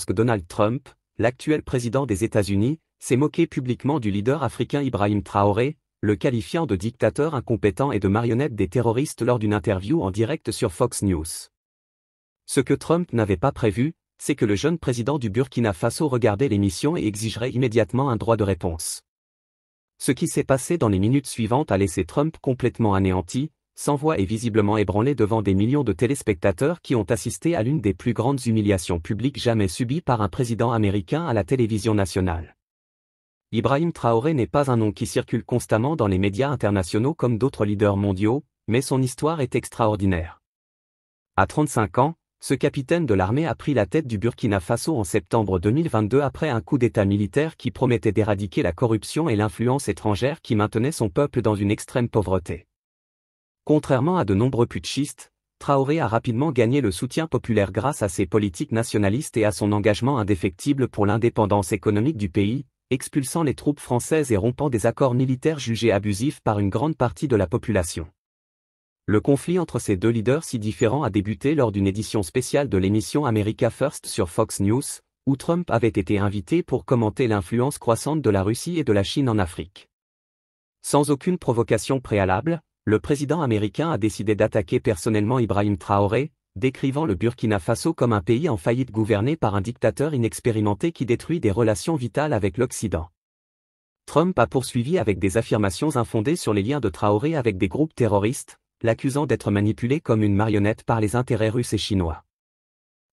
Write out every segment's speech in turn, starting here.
que Donald Trump, l'actuel président des États-Unis, s'est moqué publiquement du leader africain Ibrahim Traoré, le qualifiant de dictateur incompétent et de marionnette des terroristes lors d'une interview en direct sur Fox News. Ce que Trump n'avait pas prévu, c'est que le jeune président du Burkina Faso regardait l'émission et exigerait immédiatement un droit de réponse. Ce qui s'est passé dans les minutes suivantes a laissé Trump complètement anéanti, sans voix et visiblement ébranlé devant des millions de téléspectateurs qui ont assisté à l'une des plus grandes humiliations publiques jamais subies par un président américain à la télévision nationale. Ibrahim Traoré n'est pas un nom qui circule constamment dans les médias internationaux comme d'autres leaders mondiaux, mais son histoire est extraordinaire. À 35 ans, ce capitaine de l'armée a pris la tête du Burkina Faso en septembre 2022 après un coup d'État militaire qui promettait d'éradiquer la corruption et l'influence étrangère qui maintenait son peuple dans une extrême pauvreté. Contrairement à de nombreux putschistes, Traoré a rapidement gagné le soutien populaire grâce à ses politiques nationalistes et à son engagement indéfectible pour l'indépendance économique du pays, expulsant les troupes françaises et rompant des accords militaires jugés abusifs par une grande partie de la population. Le conflit entre ces deux leaders si différents a débuté lors d'une édition spéciale de l'émission America First sur Fox News, où Trump avait été invité pour commenter l'influence croissante de la Russie et de la Chine en Afrique. Sans aucune provocation préalable, le président américain a décidé d'attaquer personnellement Ibrahim Traoré, décrivant le Burkina Faso comme un pays en faillite gouverné par un dictateur inexpérimenté qui détruit des relations vitales avec l'Occident. Trump a poursuivi avec des affirmations infondées sur les liens de Traoré avec des groupes terroristes, l'accusant d'être manipulé comme une marionnette par les intérêts russes et chinois.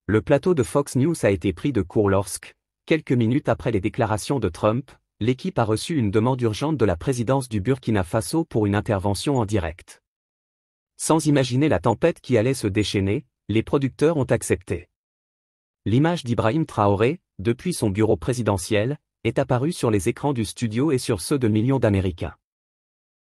Le plateau de Fox News a été pris de court lorsque, quelques minutes après les déclarations de Trump, l'équipe a reçu une demande urgente de la présidence du Burkina Faso pour une intervention en direct. Sans imaginer la tempête qui allait se déchaîner, les producteurs ont accepté. L'image d'Ibrahim Traoré, depuis son bureau présidentiel, est apparue sur les écrans du studio et sur ceux de millions d'Américains.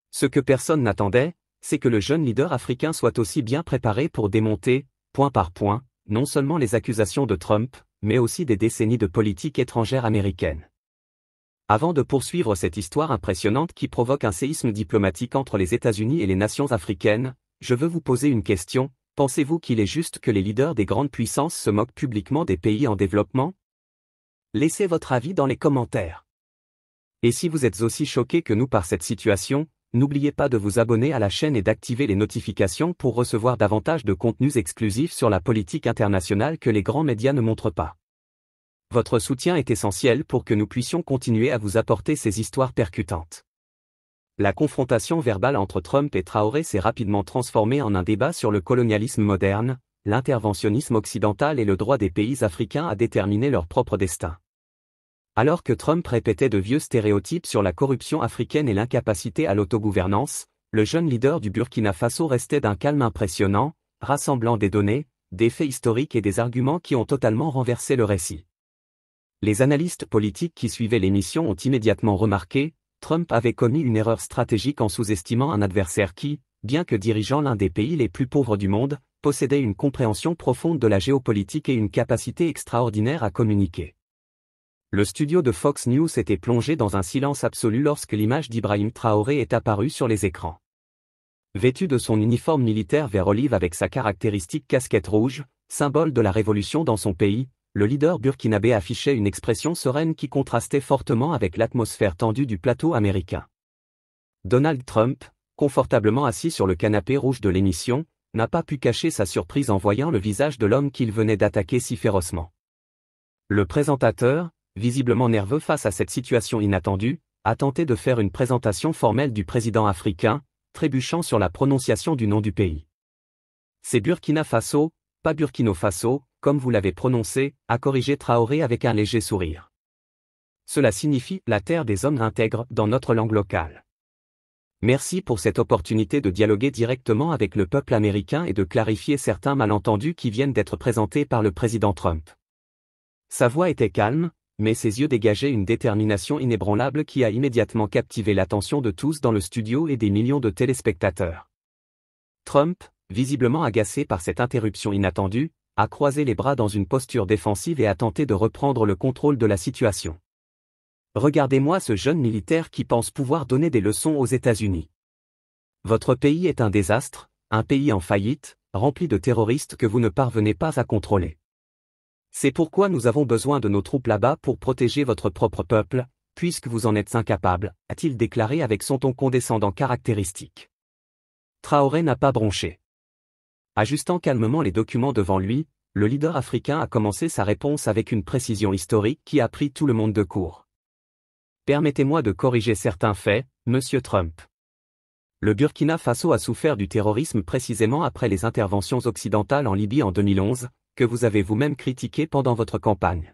Ce que personne n'attendait, c'est que le jeune leader africain soit aussi bien préparé pour démonter, point par point, non seulement les accusations de Trump, mais aussi des décennies de politique étrangère américaine. Avant de poursuivre cette histoire impressionnante qui provoque un séisme diplomatique entre les États-Unis et les nations africaines, je veux vous poser une question: pensez-vous qu'il est juste que les leaders des grandes puissances se moquent publiquement des pays en développement? Laissez votre avis dans les commentaires. Et si vous êtes aussi choqués que nous par cette situation, n'oubliez pas de vous abonner à la chaîne et d'activer les notifications pour recevoir davantage de contenus exclusifs sur la politique internationale que les grands médias ne montrent pas. Votre soutien est essentiel pour que nous puissions continuer à vous apporter ces histoires percutantes. La confrontation verbale entre Trump et Traoré s'est rapidement transformée en un débat sur le colonialisme moderne, l'interventionnisme occidental et le droit des pays africains à déterminer leur propre destin. Alors que Trump répétait de vieux stéréotypes sur la corruption africaine et l'incapacité à l'autogouvernance, le jeune leader du Burkina Faso restait d'un calme impressionnant, rassemblant des données, des faits historiques et des arguments qui ont totalement renversé le récit. Les analystes politiques qui suivaient l'émission ont immédiatement remarqué: Trump avait commis une erreur stratégique en sous-estimant un adversaire qui, bien que dirigeant l'un des pays les plus pauvres du monde, possédait une compréhension profonde de la géopolitique et une capacité extraordinaire à communiquer. Le studio de Fox News était plongé dans un silence absolu lorsque l'image d'Ibrahim Traoré est apparue sur les écrans. Vêtu de son uniforme militaire vert olive avec sa caractéristique casquette rouge, symbole de la révolution dans son pays, le leader burkinabé affichait une expression sereine qui contrastait fortement avec l'atmosphère tendue du plateau américain. Donald Trump, confortablement assis sur le canapé rouge de l'émission, n'a pas pu cacher sa surprise en voyant le visage de l'homme qu'il venait d'attaquer si férocement. Le présentateur, visiblement nerveux face à cette situation inattendue, a tenté de faire une présentation formelle du président africain, trébuchant sur la prononciation du nom du pays. C'est Burkina Faso, pas Burkino Faso, comme vous l'avez prononcé, a corrigé Traoré avec un léger sourire. Cela signifie « la terre des hommes intègres » dans notre langue locale. Merci pour cette opportunité de dialoguer directement avec le peuple américain et de clarifier certains malentendus qui viennent d'être présentés par le président Trump. Sa voix était calme, mais ses yeux dégageaient une détermination inébranlable qui a immédiatement captivé l'attention de tous dans le studio et des millions de téléspectateurs. Trump, visiblement agacé par cette interruption inattendue, a croisé les bras dans une posture défensive et a tenté de reprendre le contrôle de la situation. Regardez-moi ce jeune militaire qui pense pouvoir donner des leçons aux États-Unis. Votre pays est un désastre, un pays en faillite, rempli de terroristes que vous ne parvenez pas à contrôler. C'est pourquoi nous avons besoin de nos troupes là-bas pour protéger votre propre peuple, puisque vous en êtes incapable, a-t-il déclaré avec son ton condescendant caractéristique. Traoré n'a pas bronché. Ajustant calmement les documents devant lui, le leader africain a commencé sa réponse avec une précision historique qui a pris tout le monde de court. Permettez-moi de corriger certains faits, Monsieur Trump. Le Burkina Faso a souffert du terrorisme précisément après les interventions occidentales en Libye en 2011, que vous avez vous-même critiqué pendant votre campagne.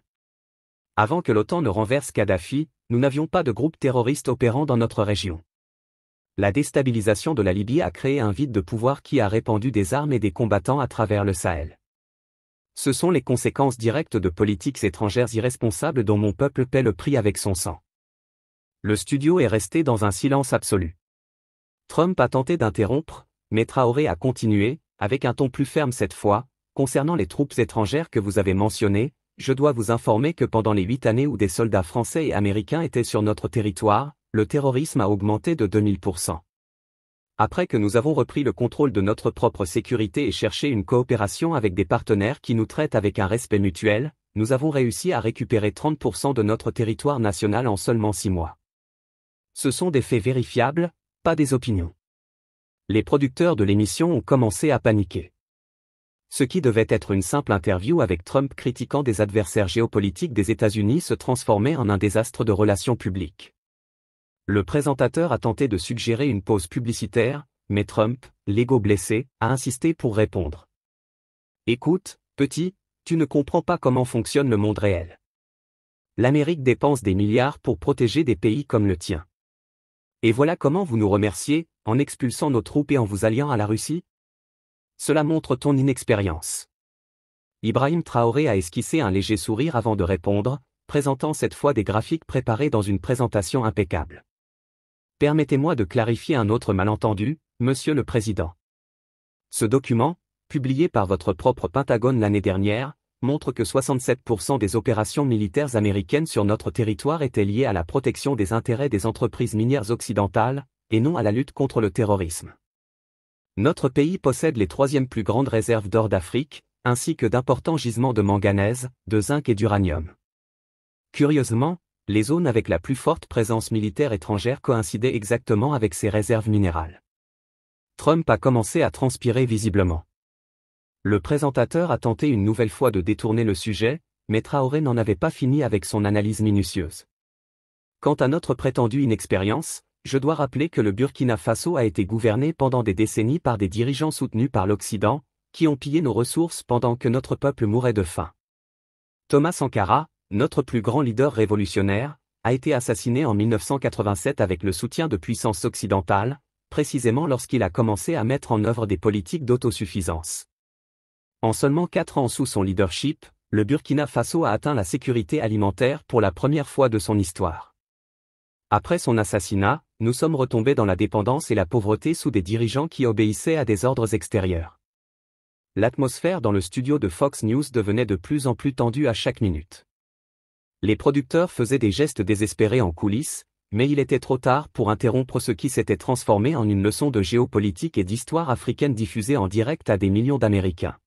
Avant que l'OTAN ne renverse Kadhafi, nous n'avions pas de groupe terroriste opérant dans notre région. La déstabilisation de la Libye a créé un vide de pouvoir qui a répandu des armes et des combattants à travers le Sahel. Ce sont les conséquences directes de politiques étrangères irresponsables dont mon peuple paie le prix avec son sang. Le studio est resté dans un silence absolu. Trump a tenté d'interrompre, mais Traoré a continué, avec un ton plus ferme cette fois. Concernant les troupes étrangères que vous avez mentionnées, je dois vous informer que pendant les 8 années où des soldats français et américains étaient sur notre territoire, le terrorisme a augmenté de 2000%. Après que nous avons repris le contrôle de notre propre sécurité et cherché une coopération avec des partenaires qui nous traitent avec un respect mutuel, nous avons réussi à récupérer 30% de notre territoire national en seulement 6 mois. Ce sont des faits vérifiables, pas des opinions. Les producteurs de l'émission ont commencé à paniquer. Ce qui devait être une simple interview avec Trump critiquant des adversaires géopolitiques des États-Unis se transformait en un désastre de relations publiques. Le présentateur a tenté de suggérer une pause publicitaire, mais Trump, l'ego blessé, a insisté pour répondre. « Écoute, petit, tu ne comprends pas comment fonctionne le monde réel. L'Amérique dépense des milliards pour protéger des pays comme le tien. Et voilà comment vous nous remerciez, en expulsant nos troupes et en vous alliant à la Russie ? Cela montre ton inexpérience. » Ibrahim Traoré a esquissé un léger sourire avant de répondre, présentant cette fois des graphiques préparés dans une présentation impeccable. Permettez-moi de clarifier un autre malentendu, Monsieur le Président. Ce document, publié par votre propre Pentagone l'année dernière, montre que 67% des opérations militaires américaines sur notre territoire étaient liées à la protection des intérêts des entreprises minières occidentales, et non à la lutte contre le terrorisme. Notre pays possède les 3e plus grandes réserves d'or d'Afrique, ainsi que d'importants gisements de manganèse, de zinc et d'uranium. Curieusement, les zones avec la plus forte présence militaire étrangère coïncidaient exactement avec ces réserves minérales. Trump a commencé à transpirer visiblement. Le présentateur a tenté une nouvelle fois de détourner le sujet, mais Traoré n'en avait pas fini avec son analyse minutieuse. Quant à notre prétendue inexpérience, je dois rappeler que le Burkina Faso a été gouverné pendant des décennies par des dirigeants soutenus par l'Occident, qui ont pillé nos ressources pendant que notre peuple mourait de faim. Thomas Sankara, notre plus grand leader révolutionnaire, a été assassiné en 1987 avec le soutien de puissances occidentales, précisément lorsqu'il a commencé à mettre en œuvre des politiques d'autosuffisance. En seulement 4 ans sous son leadership, le Burkina Faso a atteint la sécurité alimentaire pour la première fois de son histoire. Après son assassinat, nous sommes retombés dans la dépendance et la pauvreté sous des dirigeants qui obéissaient à des ordres extérieurs. L'atmosphère dans le studio de Fox News devenait de plus en plus tendue à chaque minute. Les producteurs faisaient des gestes désespérés en coulisses, mais il était trop tard pour interrompre ce qui s'était transformé en une leçon de géopolitique et d'histoire africaine diffusée en direct à des millions d'Américains.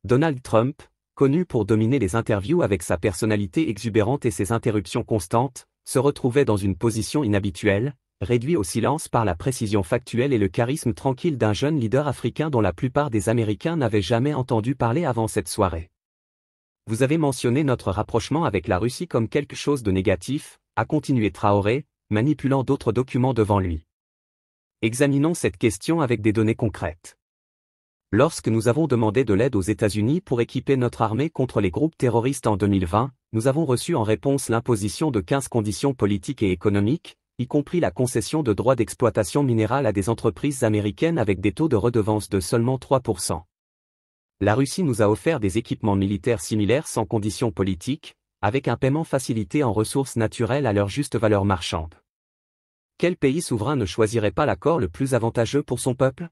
Donald Trump, connu pour dominer les interviews avec sa personnalité exubérante et ses interruptions constantes, se retrouvait dans une position inhabituelle, réduit au silence par la précision factuelle et le charisme tranquille d'un jeune leader africain dont la plupart des Américains n'avaient jamais entendu parler avant cette soirée. Vous avez mentionné notre rapprochement avec la Russie comme quelque chose de négatif, a continué Traoré, manipulant d'autres documents devant lui. Examinons cette question avec des données concrètes. Lorsque nous avons demandé de l'aide aux États-Unis pour équiper notre armée contre les groupes terroristes en 2020, nous avons reçu en réponse l'imposition de 15 conditions politiques et économiques, y compris la concession de droits d'exploitation minérale à des entreprises américaines avec des taux de redevance de seulement 3%. La Russie nous a offert des équipements militaires similaires sans conditions politiques, avec un paiement facilité en ressources naturelles à leur juste valeur marchande. Quel pays souverain ne choisirait pas l'accord le plus avantageux pour son peuple ?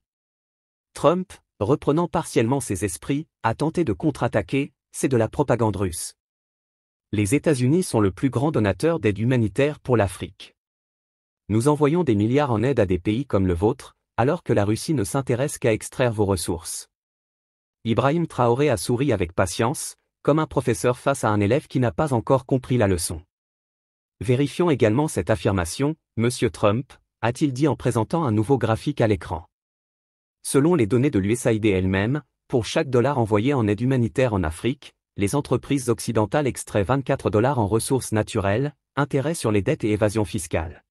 Trump, reprenant partiellement ses esprits, a tenté de contre-attaquer, c'est de la propagande russe. Les États-Unis sont le plus grand donateur d'aide humanitaire pour l'Afrique. Nous envoyons des milliards en aide à des pays comme le vôtre, alors que la Russie ne s'intéresse qu'à extraire vos ressources. Ibrahim Traoré a souri avec patience, comme un professeur face à un élève qui n'a pas encore compris la leçon. Vérifions également cette affirmation, Monsieur Trump, a-t-il dit en présentant un nouveau graphique à l'écran. Selon les données de l'USAID elle-même, pour chaque dollar envoyé en aide humanitaire en Afrique, les entreprises occidentales extraient 24 dollars en ressources naturelles, intérêts sur les dettes et évasion fiscale.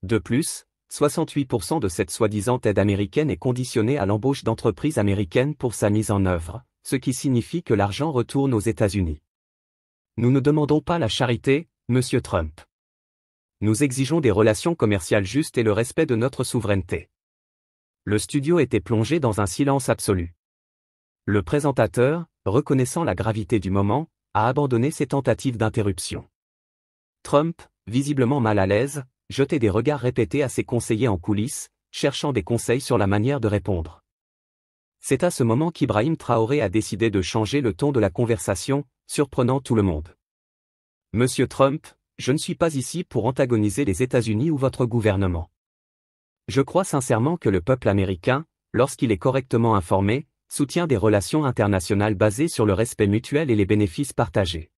De plus, 68% de cette soi-disant aide américaine est conditionnée à l'embauche d'entreprises américaines pour sa mise en œuvre, ce qui signifie que l'argent retourne aux États-Unis. Nous ne demandons pas la charité, Monsieur Trump. Nous exigeons des relations commerciales justes et le respect de notre souveraineté. Le studio était plongé dans un silence absolu. Le présentateur, reconnaissant la gravité du moment, a abandonné ses tentatives d'interruption. Trump, visiblement mal à l'aise, jetait des regards répétés à ses conseillers en coulisses, cherchant des conseils sur la manière de répondre. C'est à ce moment qu'Ibrahim Traoré a décidé de changer le ton de la conversation, surprenant tout le monde. Monsieur Trump, je ne suis pas ici pour antagoniser les États-Unis ou votre gouvernement. Je crois sincèrement que le peuple américain, lorsqu'il est correctement informé, soutient des relations internationales basées sur le respect mutuel et les bénéfices partagés.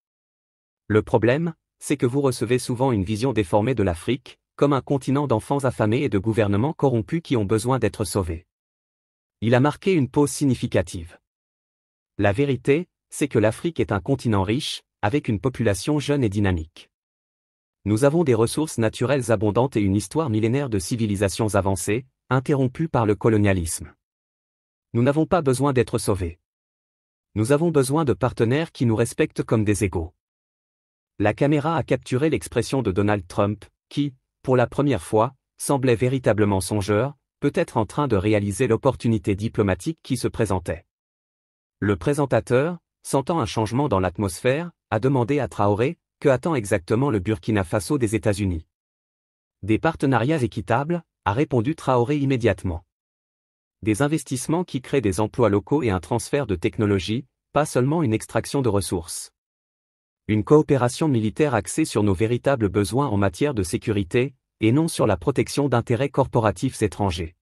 Le problème, c'est que vous recevez souvent une vision déformée de l'Afrique, comme un continent d'enfants affamés et de gouvernements corrompus qui ont besoin d'être sauvés. Il a marqué une pause significative. La vérité, c'est que l'Afrique est un continent riche, avec une population jeune et dynamique. Nous avons des ressources naturelles abondantes et une histoire millénaire de civilisations avancées, interrompues par le colonialisme. Nous n'avons pas besoin d'être sauvés. Nous avons besoin de partenaires qui nous respectent comme des égaux. La caméra a capturé l'expression de Donald Trump, qui, pour la première fois, semblait véritablement songeur, peut-être en train de réaliser l'opportunité diplomatique qui se présentait. Le présentateur, sentant un changement dans l'atmosphère, a demandé à Traoré, que attend exactement le Burkina Faso des États-Unis. Des partenariats équitables, a répondu Traoré immédiatement. Des investissements qui créent des emplois locaux et un transfert de technologie, pas seulement une extraction de ressources. Une coopération militaire axée sur nos véritables besoins en matière de sécurité, et non sur la protection d'intérêts corporatifs étrangers.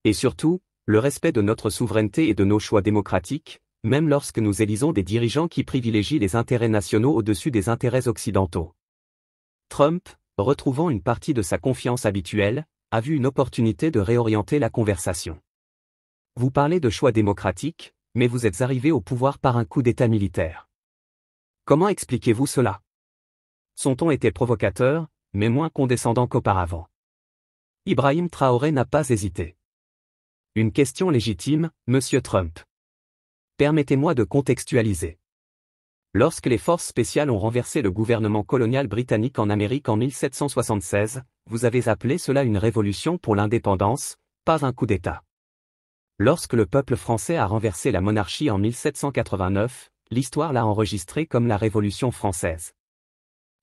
Et surtout, le respect de notre souveraineté et de nos choix démocratiques, même lorsque nous élisons des dirigeants qui privilégient les intérêts nationaux au-dessus des intérêts occidentaux. Trump, retrouvant une partie de sa confiance habituelle, a vu une opportunité de réorienter la conversation. Vous parlez de choix démocratiques, mais vous êtes arrivé au pouvoir par un coup d'État militaire. Comment expliquez-vous cela? Son ton était provocateur, mais moins condescendant qu'auparavant. Ibrahim Traoré n'a pas hésité. Une question légitime, Monsieur Trump. Permettez-moi de contextualiser. Lorsque les forces spéciales ont renversé le gouvernement colonial britannique en Amérique en 1776, vous avez appelé cela une révolution pour l'indépendance, pas un coup d'État. Lorsque le peuple français a renversé la monarchie en 1789, l'histoire l'a enregistré comme la Révolution française.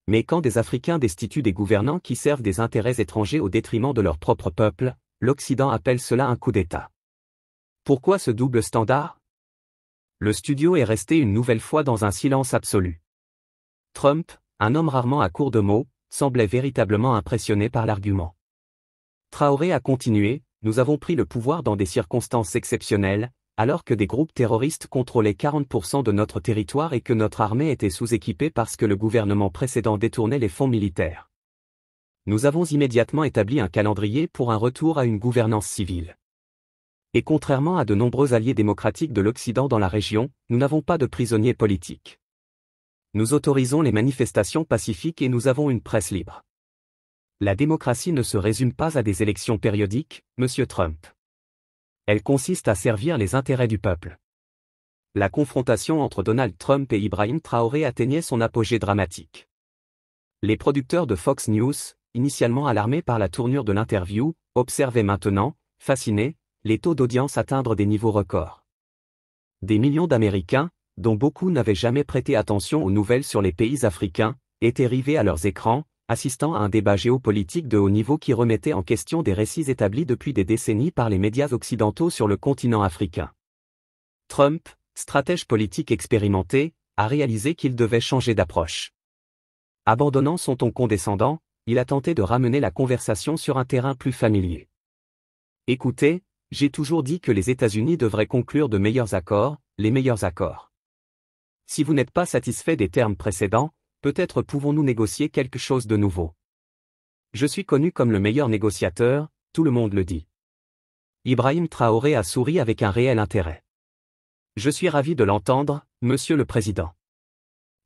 Mais quand des Africains destituent des gouvernants qui servent des intérêts étrangers au détriment de leur propre peuple, l'Occident appelle cela un coup d'État. Pourquoi ce double standard? Le studio est resté une nouvelle fois dans un silence absolu. Trump, un homme rarement à court de mots, semblait véritablement impressionné par l'argument. Traoré a continué, nous avons pris le pouvoir dans des circonstances exceptionnelles, alors que des groupes terroristes contrôlaient 40% de notre territoire et que notre armée était sous-équipée parce que le gouvernement précédent détournait les fonds militaires. Nous avons immédiatement établi un calendrier pour un retour à une gouvernance civile. Et contrairement à de nombreux alliés démocratiques de l'Occident dans la région, nous n'avons pas de prisonniers politiques. Nous autorisons les manifestations pacifiques et nous avons une presse libre. La démocratie ne se résume pas à des élections périodiques, Monsieur Trump. Elle consiste à servir les intérêts du peuple. La confrontation entre Donald Trump et Ibrahim Traoré atteignait son apogée dramatique. Les producteurs de Fox News, initialement alarmés par la tournure de l'interview, observaient maintenant, fascinés, les taux d'audience atteindre des niveaux records. Des millions d'Américains, dont beaucoup n'avaient jamais prêté attention aux nouvelles sur les pays africains, étaient rivés à leurs écrans, assistant à un débat géopolitique de haut niveau qui remettait en question des récits établis depuis des décennies par les médias occidentaux sur le continent africain. Trump, stratège politique expérimenté, a réalisé qu'il devait changer d'approche. Abandonnant son ton condescendant, il a tenté de ramener la conversation sur un terrain plus familier. Écoutez, j'ai toujours dit que les États-Unis devraient conclure de meilleurs accords, les meilleurs accords. Si vous n'êtes pas satisfait des termes précédents, peut-être pouvons-nous négocier quelque chose de nouveau. Je suis connu comme le meilleur négociateur, tout le monde le dit. Ibrahim Traoré a souri avec un réel intérêt. Je suis ravi de l'entendre, Monsieur le Président.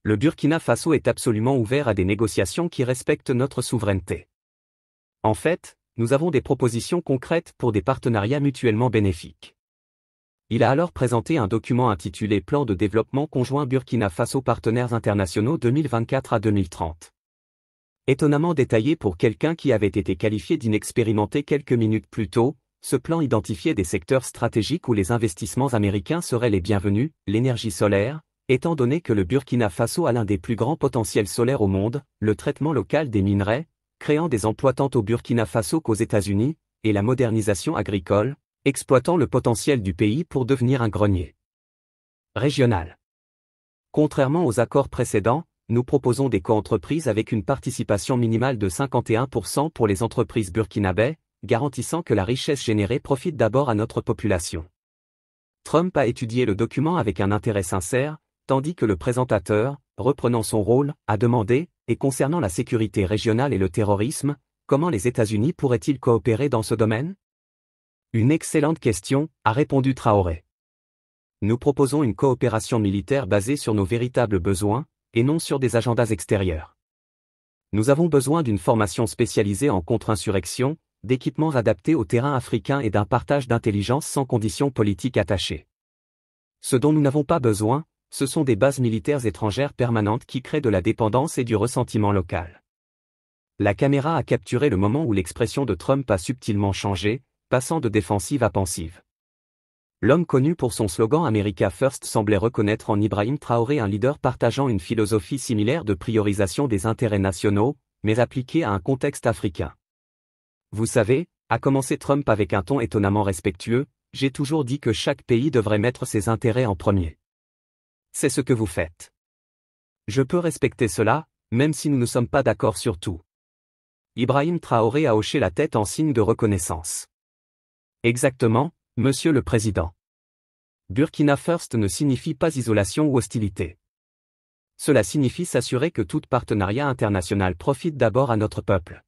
Le Burkina Faso est absolument ouvert à des négociations qui respectent notre souveraineté. En fait, nous avons des propositions concrètes pour des partenariats mutuellement bénéfiques. Il a alors présenté un document intitulé Plan de développement conjoint Burkina Faso partenaires internationaux 2024 à 2030. Étonnamment détaillé pour quelqu'un qui avait été qualifié d'inexpérimenté quelques minutes plus tôt, ce plan identifiait des secteurs stratégiques où les investissements américains seraient les bienvenus, l'énergie solaire, étant donné que le Burkina Faso a l'un des plus grands potentiels solaires au monde, le traitement local des minerais, créant des emplois tant au Burkina Faso qu'aux États-Unis, et la modernisation agricole, exploitant le potentiel du pays pour devenir un grenier régional. Contrairement aux accords précédents, nous proposons des coentreprises avec une participation minimale de 51% pour les entreprises burkinabais, garantissant que la richesse générée profite d'abord à notre population. Trump a étudié le document avec un intérêt sincère, tandis que le présentateur, reprenant son rôle, a demandé, et concernant la sécurité régionale et le terrorisme, comment les États-Unis pourraient-ils coopérer dans ce domaine? Une excellente question, a répondu Traoré. Nous proposons une coopération militaire basée sur nos véritables besoins, et non sur des agendas extérieurs. Nous avons besoin d'une formation spécialisée en contre-insurrection, d'équipements adaptés au terrain africain et d'un partage d'intelligence sans conditions politiques attachées. Ce dont nous n'avons pas besoin, ce sont des bases militaires étrangères permanentes qui créent de la dépendance et du ressentiment local. La caméra a capturé le moment où l'expression de Trump a subtilement changé, passant de défensive à pensive. L'homme connu pour son slogan America First semblait reconnaître en Ibrahim Traoré un leader partageant une philosophie similaire de priorisation des intérêts nationaux, mais appliquée à un contexte africain. Vous savez, a commencé Trump avec un ton étonnamment respectueux, j'ai toujours dit que chaque pays devrait mettre ses intérêts en premier. C'est ce que vous faites. Je peux respecter cela, même si nous ne sommes pas d'accord sur tout. Ibrahim Traoré a hoché la tête en signe de reconnaissance. Exactement, Monsieur le Président. Burkina First ne signifie pas isolation ou hostilité. Cela signifie s'assurer que tout partenariat international profite d'abord à notre peuple.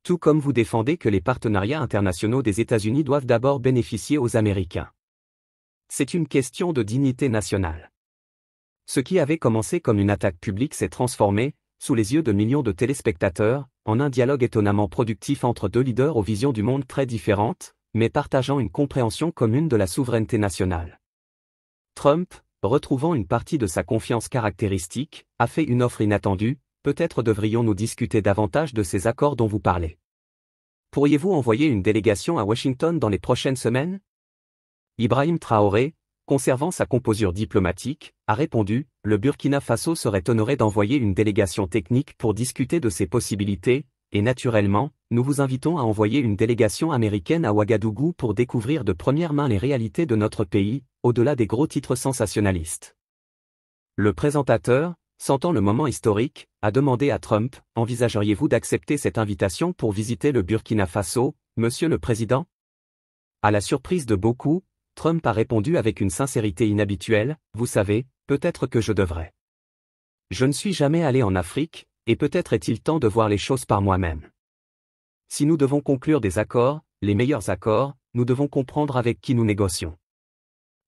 Tout comme vous défendez que les partenariats internationaux des États-Unis doivent d'abord bénéficier aux Américains. C'est une question de dignité nationale. Ce qui avait commencé comme une attaque publique s'est transformé, sous les yeux de millions de téléspectateurs, en un dialogue étonnamment productif entre deux leaders aux visions du monde très différentes, mais partageant une compréhension commune de la souveraineté nationale. Trump, retrouvant une partie de sa confiance caractéristique, a fait une offre inattendue, peut-être devrions-nous discuter davantage de ces accords dont vous parlez. Pourriez-vous envoyer une délégation à Washington dans les prochaines semaines? Ibrahim Traoré, conservant sa composure diplomatique, a répondu, le Burkina Faso serait honoré d'envoyer une délégation technique pour discuter de ces possibilités, et naturellement, nous vous invitons à envoyer une délégation américaine à Ouagadougou pour découvrir de première main les réalités de notre pays, au-delà des gros titres sensationnalistes. Le présentateur, sentant le moment historique, a demandé à Trump, envisageriez-vous d'accepter cette invitation pour visiter le Burkina Faso, Monsieur le Président? À la surprise de beaucoup, Trump a répondu avec une sincérité inhabituelle, vous savez, peut-être que je devrais. Je ne suis jamais allé en Afrique, et peut-être est-il temps de voir les choses par moi-même. Si nous devons conclure des accords, les meilleurs accords, nous devons comprendre avec qui nous négocions.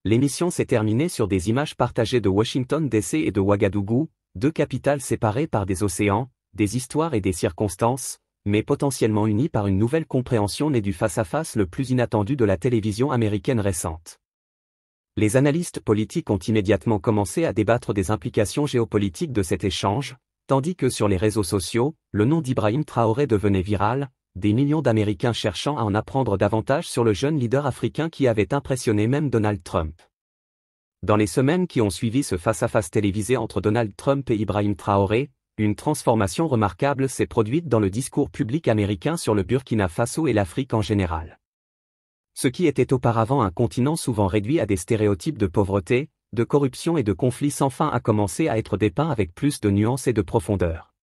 L'émission s'est terminée sur des images partagées de Washington DC et de Ouagadougou, deux capitales séparées par des océans, des histoires et des circonstances, mais potentiellement unies par une nouvelle compréhension née du face-à-face le plus inattendu de la télévision américaine récente. Les analystes politiques ont immédiatement commencé à débattre des implications géopolitiques de cet échange, tandis que sur les réseaux sociaux, le nom d'Ibrahim Traoré devenait viral, des millions d'Américains cherchant à en apprendre davantage sur le jeune leader africain qui avait impressionné même Donald Trump. Dans les semaines qui ont suivi ce face-à-face télévisé entre Donald Trump et Ibrahim Traoré, une transformation remarquable s'est produite dans le discours public américain sur le Burkina Faso et l'Afrique en général. Ce qui était auparavant un continent souvent réduit à des stéréotypes de pauvreté, de corruption et de conflits sans fin a commencé à être dépeint avec plus de nuances et de profondeur.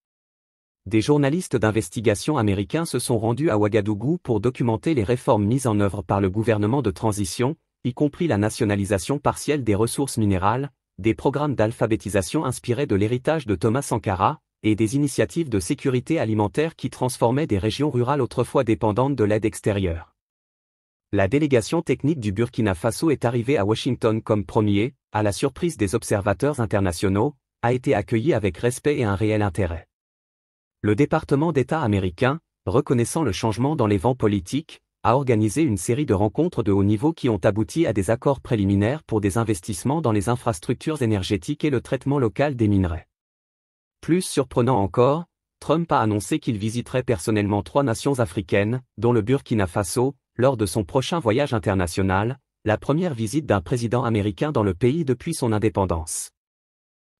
Des journalistes d'investigation américains se sont rendus à Ouagadougou pour documenter les réformes mises en œuvre par le gouvernement de transition, y compris la nationalisation partielle des ressources minérales, des programmes d'alphabétisation inspirés de l'héritage de Thomas Sankara, et des initiatives de sécurité alimentaire qui transformaient des régions rurales autrefois dépendantes de l'aide extérieure. La délégation technique du Burkina Faso est arrivée à Washington comme premier, à la surprise des observateurs internationaux, a été accueillie avec respect et un réel intérêt. Le département d'État américain, reconnaissant le changement dans les vents politiques, a organisé une série de rencontres de haut niveau qui ont abouti à des accords préliminaires pour des investissements dans les infrastructures énergétiques et le traitement local des minerais. Plus surprenant encore, Trump a annoncé qu'il visiterait personnellement 3 nations africaines, dont le Burkina Faso, lors de son prochain voyage international, la première visite d'un président américain dans le pays depuis son indépendance.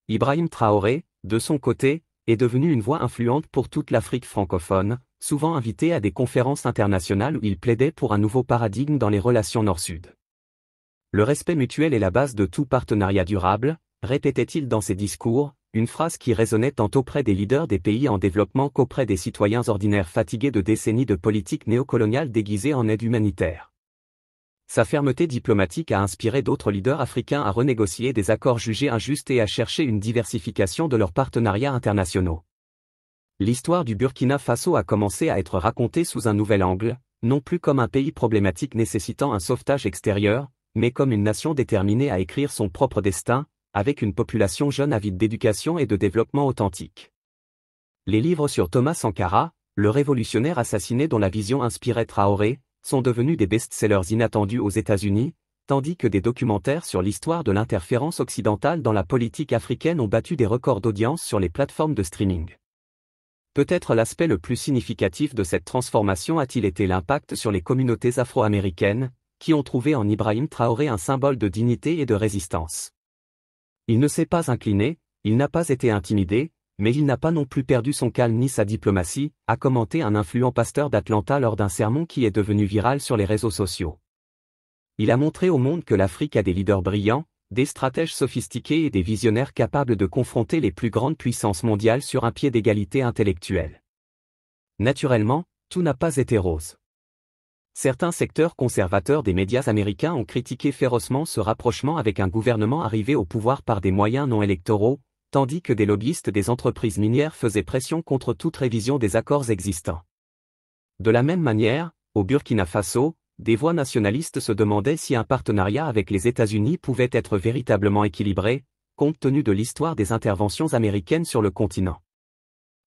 Ibrahim Traoré, de son côté, est devenu une voix influente pour toute l'Afrique francophone, souvent invité à des conférences internationales où il plaidait pour un nouveau paradigme dans les relations Nord-Sud. Le respect mutuel est la base de tout partenariat durable, répétait-il dans ses discours, une phrase qui résonnait tant auprès des leaders des pays en développement qu'auprès des citoyens ordinaires fatigués de décennies de politique néocoloniale déguisée en aide humanitaire. Sa fermeté diplomatique a inspiré d'autres leaders africains à renégocier des accords jugés injustes et à chercher une diversification de leurs partenariats internationaux. L'histoire du Burkina Faso a commencé à être racontée sous un nouvel angle, non plus comme un pays problématique nécessitant un sauvetage extérieur, mais comme une nation déterminée à écrire son propre destin, avec une population jeune avide d'éducation et de développement authentique. Les livres sur Thomas Sankara, le révolutionnaire assassiné dont la vision inspirait Traoré, sont devenus des best-sellers inattendus aux États-Unis, tandis que des documentaires sur l'histoire de l'interférence occidentale dans la politique africaine ont battu des records d'audience sur les plateformes de streaming. Peut-être l'aspect le plus significatif de cette transformation a-t-il été l'impact sur les communautés afro-américaines, qui ont trouvé en Ibrahim Traoré un symbole de dignité et de résistance. Il ne s'est pas incliné, il n'a pas été intimidé, mais il n'a pas non plus perdu son calme ni sa diplomatie, a commenté un influent pasteur d'Atlanta lors d'un sermon qui est devenu viral sur les réseaux sociaux. Il a montré au monde que l'Afrique a des leaders brillants, des stratèges sophistiqués et des visionnaires capables de confronter les plus grandes puissances mondiales sur un pied d'égalité intellectuelle. Naturellement, tout n'a pas été rose. Certains secteurs conservateurs des médias américains ont critiqué férocement ce rapprochement avec un gouvernement arrivé au pouvoir par des moyens non électoraux, tandis que des lobbyistes des entreprises minières faisaient pression contre toute révision des accords existants. De la même manière, au Burkina Faso, des voix nationalistes se demandaient si un partenariat avec les États-Unis pouvait être véritablement équilibré, compte tenu de l'histoire des interventions américaines sur le continent.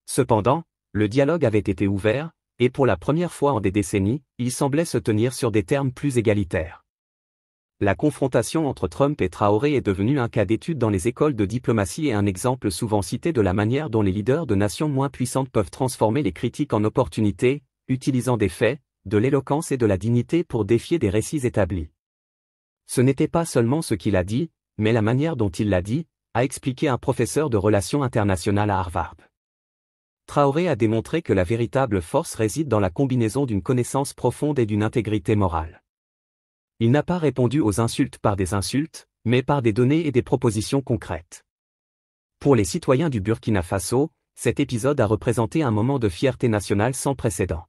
Cependant, le dialogue avait été ouvert, et pour la première fois en des décennies, il semblait se tenir sur des termes plus égalitaires. La confrontation entre Trump et Traoré est devenue un cas d'étude dans les écoles de diplomatie et un exemple souvent cité de la manière dont les leaders de nations moins puissantes peuvent transformer les critiques en opportunités, utilisant des faits, de l'éloquence et de la dignité pour défier des récits établis. Ce n'était pas seulement ce qu'il a dit, mais la manière dont il l'a dit, a expliqué un professeur de relations internationales à Harvard. Traoré a démontré que la véritable force réside dans la combinaison d'une connaissance profonde et d'une intégrité morale. Il n'a pas répondu aux insultes par des insultes, mais par des données et des propositions concrètes. Pour les citoyens du Burkina Faso, cet épisode a représenté un moment de fierté nationale sans précédent.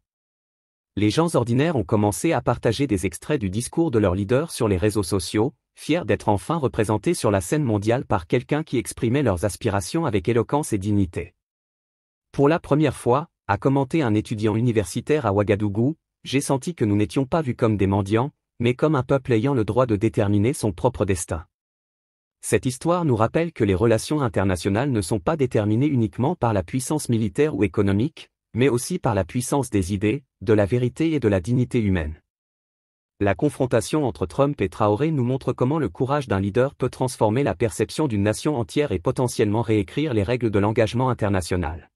Les gens ordinaires ont commencé à partager des extraits du discours de leur leader sur les réseaux sociaux, fiers d'être enfin représentés sur la scène mondiale par quelqu'un qui exprimait leurs aspirations avec éloquence et dignité. Pour la première fois, a commenté un étudiant universitaire à Ouagadougou, j'ai senti que nous n'étions pas vus comme des mendiants, mais comme un peuple ayant le droit de déterminer son propre destin. Cette histoire nous rappelle que les relations internationales ne sont pas déterminées uniquement par la puissance militaire ou économique, mais aussi par la puissance des idées, de la vérité et de la dignité humaine. La confrontation entre Trump et Traoré nous montre comment le courage d'un leader peut transformer la perception d'une nation entière et potentiellement réécrire les règles de l'engagement international.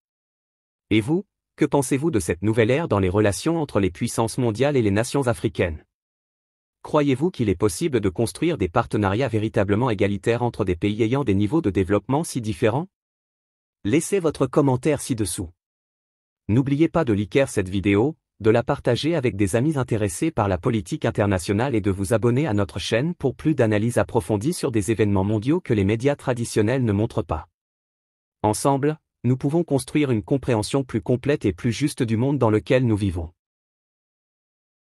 Et vous, que pensez-vous de cette nouvelle ère dans les relations entre les puissances mondiales et les nations africaines ? Croyez-vous qu'il est possible de construire des partenariats véritablement égalitaires entre des pays ayant des niveaux de développement si différents ? Laissez votre commentaire ci-dessous. N'oubliez pas de liker cette vidéo, de la partager avec des amis intéressés par la politique internationale et de vous abonner à notre chaîne pour plus d'analyses approfondies sur des événements mondiaux que les médias traditionnels ne montrent pas. Ensemble, nous pouvons construire une compréhension plus complète et plus juste du monde dans lequel nous vivons.